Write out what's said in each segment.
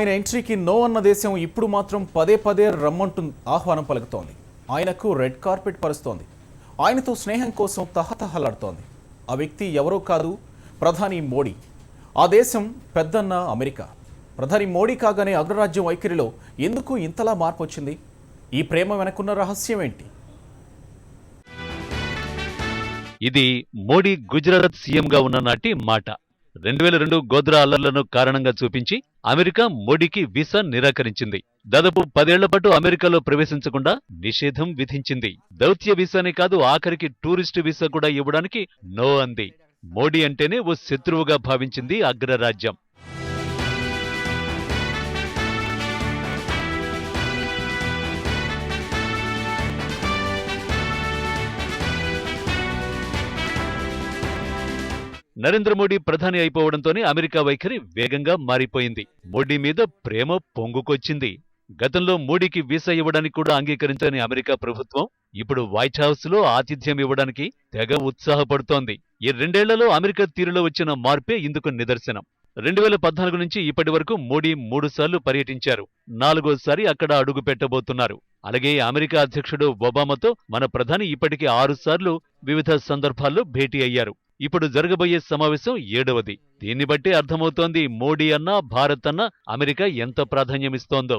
ఆయన ఎంట్రీకి నో అన్న దేశం ఇప్పుడు మాత్రం పదే పదే రమ్మంటూ ఆహ్వానం పలుకుతోంది. ఆయనకు రెడ్ కార్పెట్ పరుస్తోంది. ఆయనతో స్నేహం కోసం తహతహలాడుతోంది. ఆ వ్యక్తి ఎవరో కాదు, ప్రధాని మోడీ. ఆ దేశం పెద్దన్న అమెరికా. ప్రధాని మోడీ కాగానే అగ్రరాజ్యం వైఖరిలో ఎందుకు ఇంతలా మార్పు వచ్చింది? ఈ ప్రేమ వెనకున్న రహస్యం ఏంటి? ఇది మోడీ గుజరాత్ సీఎంగా ఉన్న నాటి మాట. 2002 గోద్రా అల్లర్లను కారణంగా చూపించి అమెరికా మోడీకి వీసా నిరాకరించింది. దాదాపు 10 ఏళ్ల పాటు అమెరికాలో ప్రవేశించకుండా నిషేధం విధించింది. దౌత్య వీసానే కాదు, ఆఖరికి టూరిస్టు వీసా కూడా ఇవ్వడానికి నో అంది. మోడీ అంటేనే ఓ శత్రువుగా భావించింది అగ్రరాజ్యం. నరేంద్ర మోడీ ప్రధాని అయిపోవడంతోనే అమెరికా వైఖరి వేగంగా మారిపోయింది. మోడీ మీద ప్రేమ పొంగుకొచ్చింది. గతంలో మోడీకి వీసా ఇవ్వడానికి కూడా అంగీకరించని అమెరికా ప్రభుత్వం ఇప్పుడు వైట్ హౌస్ లో ఆతిథ్యం ఇవ్వడానికి తెగ ఉత్సాహపడుతోంది. ఈ 2 ఏళ్లలో అమెరికా తీరులో వచ్చిన మార్పే ఇందుకు నిదర్శనం. 2014 నుంచి ఇప్పటి వరకు మోడీ 3 సార్లు పర్యటించారు. 4వసారి అక్కడ అడుగు పెట్టబోతున్నారు. అలాగే అమెరికా అధ్యక్షుడు ఒబామాతో మన ప్రధాని ఇప్పటికి 6 సార్లు వివిధ సందర్భాల్లో భేటీ అయ్యారు. ఇప్పుడు జరగబోయే సమావేశం 7వది. దీన్ని బట్టే అర్థమవుతోంది మోడీ అన్నా, భారత్ అన్నా అమెరికా ఎంత ప్రాధాన్యమిస్తోందో.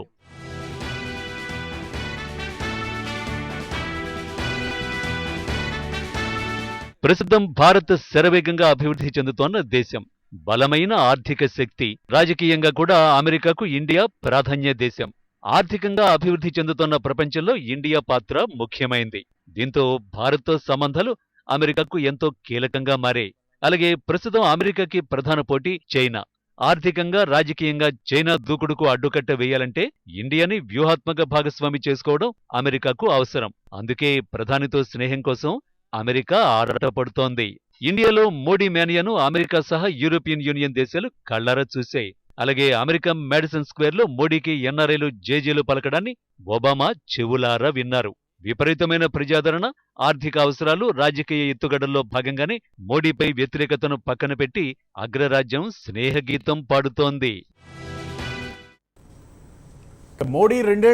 ప్రస్తుతం భారత్ శరవేగంగా అభివృద్ధి చెందుతోన్న దేశం. బలమైన ఆర్థిక శక్తి. రాజకీయంగా కూడా అమెరికాకు ఇండియా ప్రాధాన్య దేశం. ఆర్థికంగా అభివృద్ధి చెందుతోన్న ప్రపంచంలో ఇండియా పాత్ర ముఖ్యమైంది. దీంతో భారత్తో సంబంధాలు అమెరికాకు ఎంతో కీలకంగా మారాయి. అలాగే ప్రస్తుతం అమెరికాకి ప్రధాన పోటీ చైనా. ఆర్థికంగా, రాజకీయంగా చైనా దూకుడుకు అడ్డుకట్ట వేయాలంటే ఇండియాని వ్యూహాత్మక భాగస్వామి చేసుకోవడం అమెరికాకు అవసరం. అందుకే ప్రధానితో స్నేహం కోసం అమెరికా ఆరాటపడుతోంది. ఇండియాలో మోడీ మేనియాను అమెరికా సహా యూరోపియన్ యూనియన్ దేశాలు కళ్లారా చూశాయి. అలాగే అమెరికా మాడిసన్ స్క్వేర్లో మోడీకి ఎన్ఆర్ఐలు జేజేలు పలకడాన్ని ఒబామా చెవులారా విన్నారు. విపరీతమైన ప్రజాదరణ, ఆర్థిక అవసరాలు, రాజకీయ ఎత్తుగడల్లో భాగంగానే మోడీపై వ్యతిరేకతను పక్కన పెట్టి అగ్రరాజ్యం స్నేహగీతం పాడుతోంది. మోడీ 2